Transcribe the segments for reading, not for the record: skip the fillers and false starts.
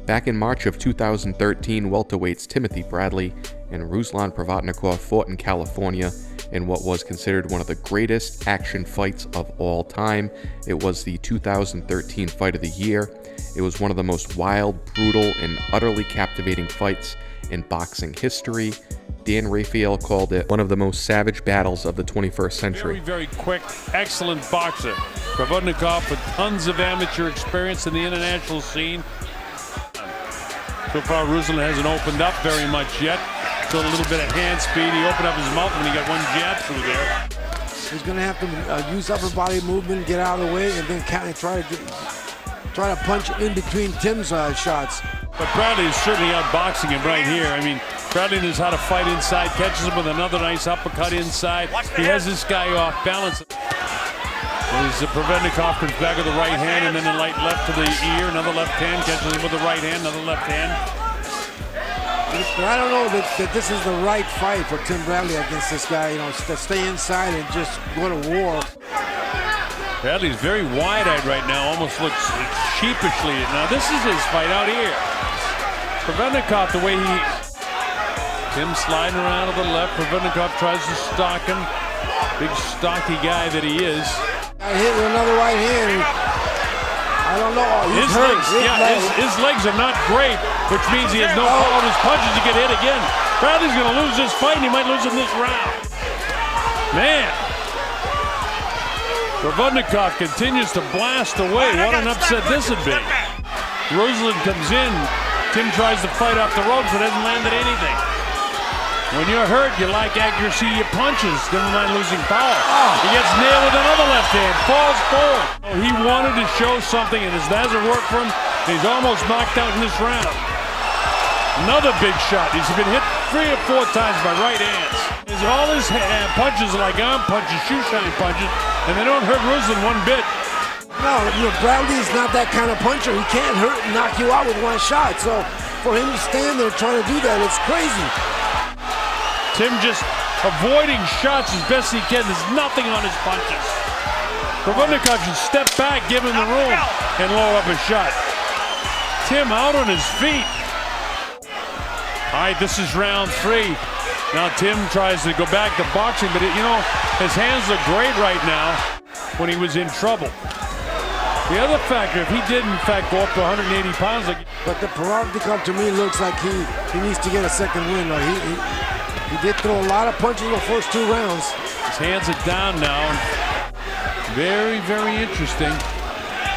Back in March of 2013, welterweights Timothy Bradley and Ruslan Provodnikov fought in California in what was considered one of the greatest action fights of all time. It was the 2013 Fight of the Year. It was one of the most wild, brutal, and utterly captivating fights in boxing history. Dan Rafael called it one of the most savage battles of the 21st century. Very, very quick, excellent boxer. Provodnikov with tons of amateur experience in the international scene. So far, Ruslan hasn't opened up very much yet. Still a little bit of hand speed. He opened up his mouth when he got one jab through there. He's going to have to use upper body movement, get out of the way, and then try to punch in between Tim's shots. But Bradley is certainly outboxing him right here. I mean, Bradley knows how to fight inside, catches him with another nice uppercut inside. He has this guy off balance. As Provodnikov comes back with the right hand and then a light left to the ear, another left hand, catches him with the right hand, another left hand. But I don't know that this is the right fight for Tim Bradley against this guy, to stay inside and just go to war. Bradley's very wide-eyed right now, almost looks sheepishly. Now this is his fight out here. Provodnikov, the way Tim sliding around to the left, Provodnikov tries to stalk him. Big stocky guy that he is. I hit with another right hand. I don't know. His legs are not great, which means he has no power in his punches to get hit again. Bradley's going to lose this fight, and he might lose in this round. Man. Provodnikov continues to blast away. What an upset this would be. Ruslan comes in. Tim tries to fight off the ropes, but hasn't landed anything. When you're hurt, you like accuracy of your punches, never mind losing power. He gets nailed with another left hand, falls forward. He wanted to show something, and it hasn't worked for him. He's almost knocked out in this round. Another big shot. He's been hit 3 or 4 times by right hands. All his punches are like arm punches, shoe-shine punches, and they don't hurt Ruslan one bit. No, Bradley's not that kind of puncher. He can't knock you out with one shot. So for him to stand there trying to do that, it's crazy. Tim just avoiding shots as best he can. There's nothing on his punches. Provodnikov should step back, give him the room, and lower up a shot. Tim out on his feet. All right, this is round 3. Now Tim tries to go back to boxing, but his hands look great right now when he was in trouble. The other factor, if he did in fact go up to 180 pounds, but the Provodnikov to me looks like he needs to get a second win. He did throw a lot of punches in the first 2 rounds. His hands are down now. Very, very interesting.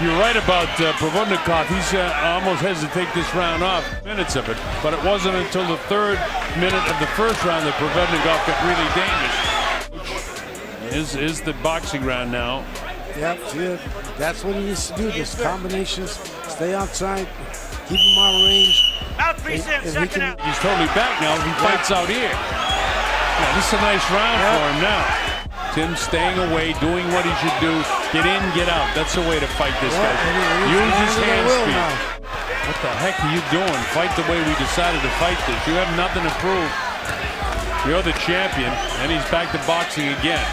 You're right about Provodnikov. He's almost has to take this round off. Minutes of it, but it wasn't until the 3rd minute of the first round that Provodnikov got really dangerous. Is the boxing round now. Yep, yeah, that's what he needs to do. Just combinations, stay outside, keep him out of range. He's totally back now. He fights out here. Yeah, this is a nice round for him now. Tim staying away, doing what he should do. Get in, get out. That's the way to fight this guy. Use his hand speed. What the heck are you doing? Fight the way we decided to fight this. You have nothing to prove. You're the champion, and he's back to boxing again.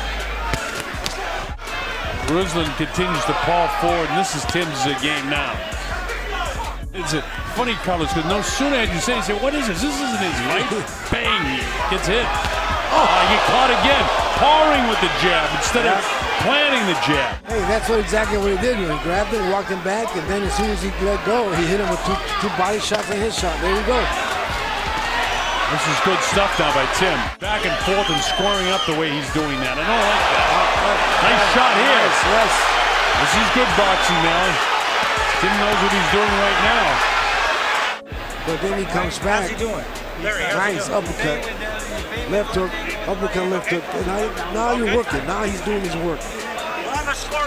Ruslan continues to paw forward, and this is Tim's game now. It's a funny colors, because no sooner as you say, what is this? This isn't his fight. Bang, he gets hit. He get caught again, pawing with the jab instead of planting the jab. Hey, that's exactly what he did. He grabbed it, walked him back, and then as soon as he let go, he hit him with two body shots and his shot. There you go. This is good stuff now by Tim. Back and forth and scoring up the way he's doing that. I don't like that. Nice shot here. Yes. This is good boxing now. Tim knows what he's doing right now. But then he comes back. How's he doing? Nice uppercut. Left hook, uppercut, left hook. Now you're working. Now he's doing his work.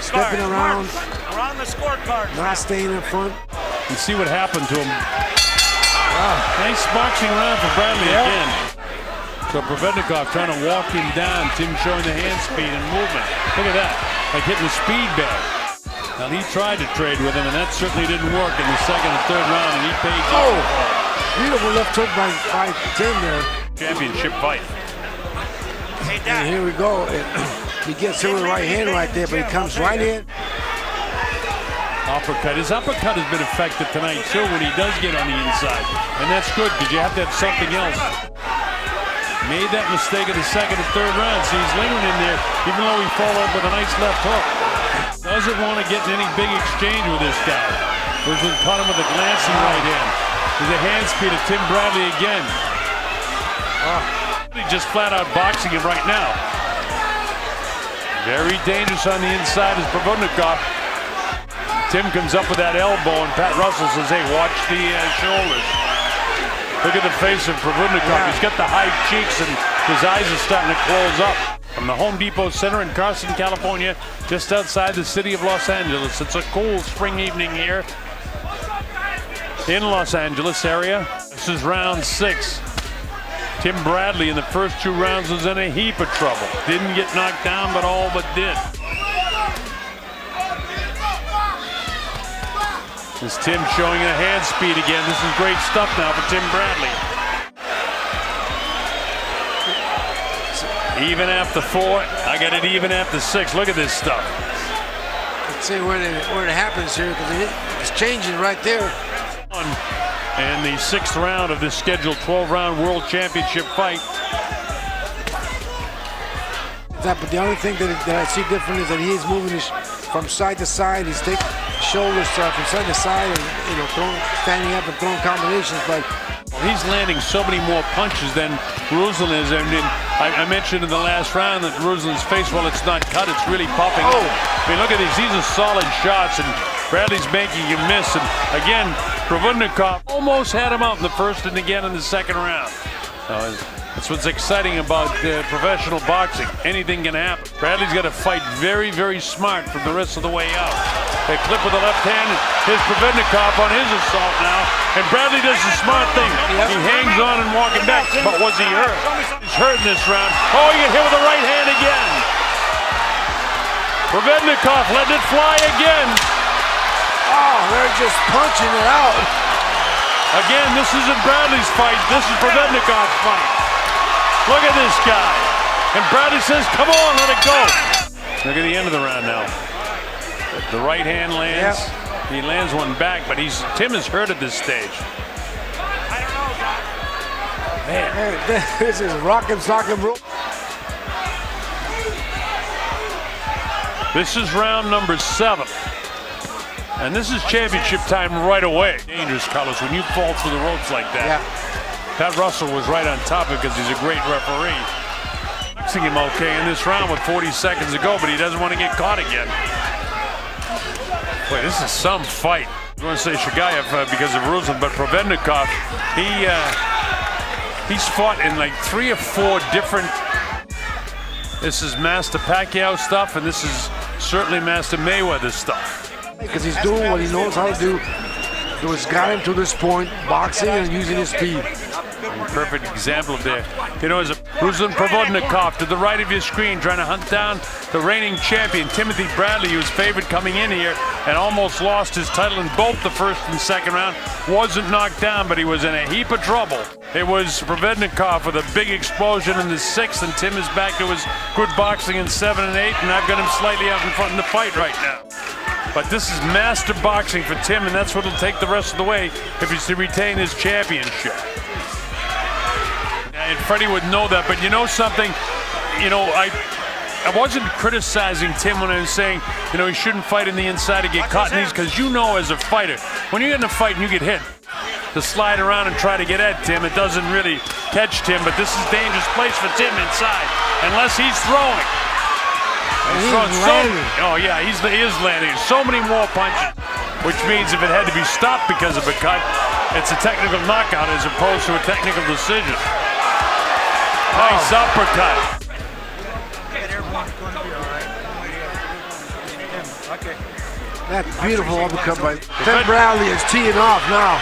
Stepping around. Around the scorecard. Not staying in front. You see what happened to him. Nice boxing round for Bradley again. So Provodnikov trying to walk him down. Tim showing the hand speed and movement. Look at that. Like hitting the speed bag. Now he tried to trade with him, and that certainly didn't work in the 2nd and 3rd round, and he paid. Beautiful left hook by Tim there. Championship fight. And here we go. He gets him with the right hand right there, but he comes right in. Uppercut. His uppercut has been effective tonight too when he does get on the inside. And that's good because you have to have something else. Made that mistake in the second and third round. See, he's lingering in there even though he followed up with a nice left hook. Doesn't want to get in any big exchange with this guy. Ruslan caught him with a glancing right hand. There's a hand speed of Tim Bradley again. He's just flat out boxing him right now. Very dangerous on the inside is Provodnikov. Tim comes up with that elbow, and Pat Russell says, hey, watch the shoulders. Look at the face of Provodnikov. He's got the high cheeks, and his eyes are starting to close up. From the Home Depot Center in Carson, California, just outside the city of Los Angeles. It's a cool spring evening here in Los Angeles area. This is round 6. Tim Bradley in the first 2 rounds was in a heap of trouble. Didn't get knocked down, but all but did. This is Tim showing a hand speed again. This is great stuff now for Tim Bradley. Even after 4, I got it even after 6. Look at this stuff. Let's see where it happens here, because it's changing right there. And the 6th round of this scheduled 12-round World Championship fight. But the only thing that I see different is that he is moving from side to side. He's taking shoulders from side to side, and standing up and throwing combinations. But he's landing so many more punches than Ruslan is. And I mentioned in the last round that Ruslan's face, while it's not cut, it's really popping. I mean, look at these. These are solid shots, and Bradley's making you miss. And again, Provodnikov almost had him out in the first and again in the second round. That's what's exciting about professional boxing. Anything can happen. Bradley's got to fight very, very smart from the rest of the way out. They clip with the left hand. Here's Provodnikov on his assault now. And Bradley does the smart thing. He hangs on and walking back. But was he hurt? He's hurt in this round. Oh, he got hit with the right hand again. Provodnikov letting it fly again. oh, they're just punching it out. Again, this isn't Bradley's fight. This is Provodnikov's fight. Look at this guy. And Bradley says, come on, let it go. Look at the end of the round now. The right hand lands. Yep. He lands one back, but Tim is hurt at this stage. Man, this is rockin' sock and roll. This is round number 7. And this is championship time right away. Dangerous, Carlos, when you fall through the ropes like that. Yeah. Pat Russell was right on top of it because he's a great referee. Boxing him okay in this round with 40 seconds to go, but he doesn't want to get caught again. Boy, this is some fight. I want to say Shagayev because of Ruslan, but Provodnikov, he's fought in like 3 or 4 different. This is Master Pacquiao stuff, and this is certainly Master Mayweather stuff. Because he's doing what he knows how to do. It's got him to this point, boxing and using his speed. Perfect example of that. You know, as Ruslan Provodnikov to the right of your screen, trying to hunt down the reigning champion, Timothy Bradley, who was favored coming in here and almost lost his title in both the first and second round. Wasn't knocked down, but he was in a heap of trouble. It was Provodnikov with a big explosion in the 6th, and Tim is back to his good boxing in 7 and 8, and I've got him slightly out in front in the fight right now. But this is master boxing for Tim, and that's what will take the rest of the way if he's to retain his championship. And Freddie would know that, but you know something? You know, I wasn't criticizing Tim when I was saying, you know, he shouldn't fight in the inside to get caught in these, because you know as a fighter, when you get in a fight and you get hit, to slide around and try to get at Tim, it doesn't really catch Tim, but this is a dangerous place for Tim inside, unless he's throwing. He's he is landing so many more punches, which means if it had to be stopped because of a cut, it's a technical knockout as opposed to a technical decision. Nice uppercut. That beautiful uppercut by Tim Bradley is teeing off now.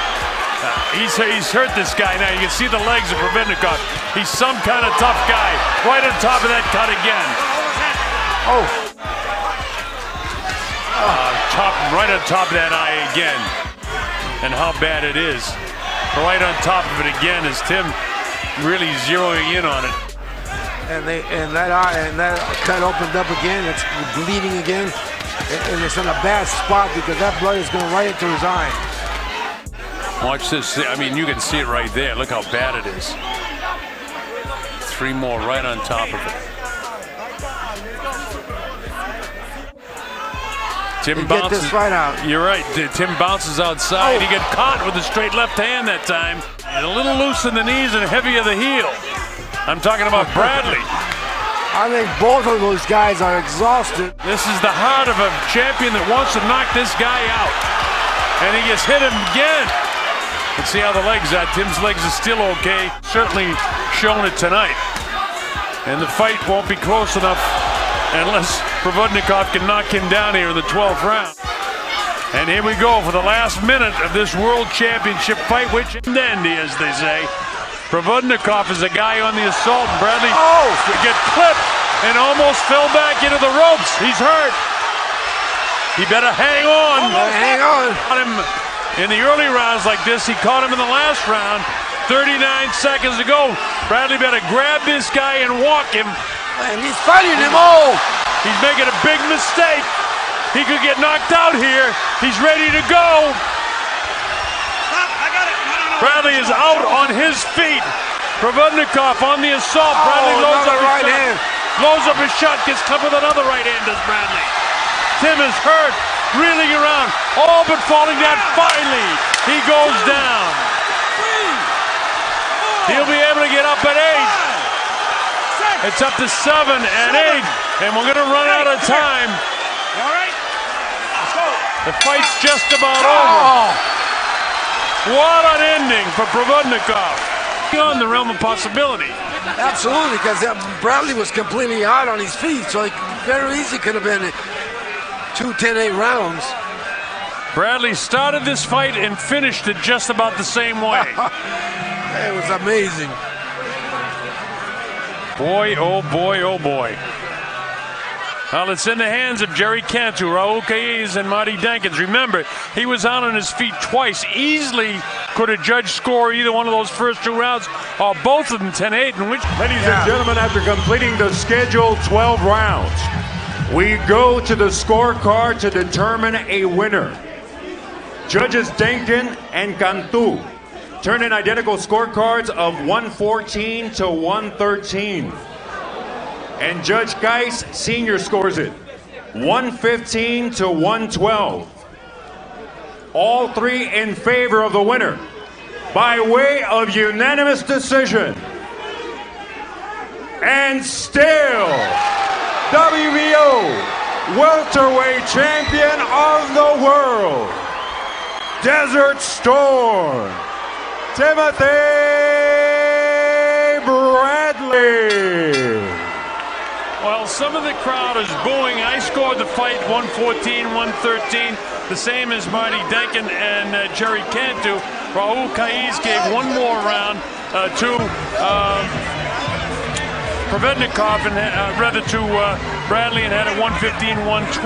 He's hurt this guy now. You can see the legs of Provodnikov. He's some kind of tough guy. Right on top of that cut again. Right on top of that eye again. And how bad it is. Right on top of it again is Tim really zeroing in on it. And that cut opened up again. It's bleeding again. and it's in a bad spot because that blood is going right into his eye. Watch this. I mean, you can see it right there. Look how bad it is. 3 more right on top of it. Tim bounces. Get this right out. You're right. Tim bounces outside. He got caught with a straight left hand that time. And a little loose in the knees and heavy of the heel. I'm talking about Bradley. I think both of those guys are exhausted. This is the heart of a champion that wants to knock this guy out. And he gets hit again. Let's see how the legs are. Tim's legs are still okay. Certainly shown it tonight. And the fight won't be close enough unless Provodnikov can knock him down here in the 12th round. And here we go for the last minute of this World Championship fight, which is dandy, as they say. Provodnikov is a guy on the assault. Bradley get clipped and almost fell back into the ropes. He's hurt. He better hang on. Hang on. In the early rounds like this, he caught him in the last round. 39 seconds to go. Bradley better grab this guy and walk him. And he's fighting him. Oh! He's making a big mistake. He could get knocked out here. He's ready to go. Bradley is out on his feet. Provodnikov on the assault. Bradley loads up his right shot. hand. Loads up his shot. Gets clipped with another right hand, does Bradley. Tim is hurt. Reeling around. All but falling down. Finally, he goes down. He'll be able to get up at 8. It's up to 7 and 8. And we're going to run out of time. All right, let's go. The fight's just about over. What an ending for Provodnikov. Beyond the realm of possibility. Absolutely, because Bradley was completely out on his feet, so it very easy could have been 2 10-8 rounds. Bradley started this fight and finished it just about the same way. It was amazing. Boy, oh boy, oh boy. Well, it's in the hands of Jerry Cantu, Raul Caiz, and Marty Dankins. Remember, he was out on his feet twice. Easily could a judge score either one of those first 2 rounds or both of them 10-8. Ladies and gentlemen, after completing the scheduled 12 rounds, we go to the scorecard to determine a winner. Judges Denkin and Cantu turn in identical scorecards of 114 to 113. And Judge Geis Sr. scores it 115 to 112. All 3 in favor of the winner by way of unanimous decision. And still, WBO welterweight champion of the world, Desert Storm, Timothy Bradley. Well, some of the crowd is booing. I scored the fight 114-113, the same as Marty Denkin and Jerry Cantu. Raul Caiz gave 1 more round to Provodnikov, and rather to Bradley, and had it 115-112.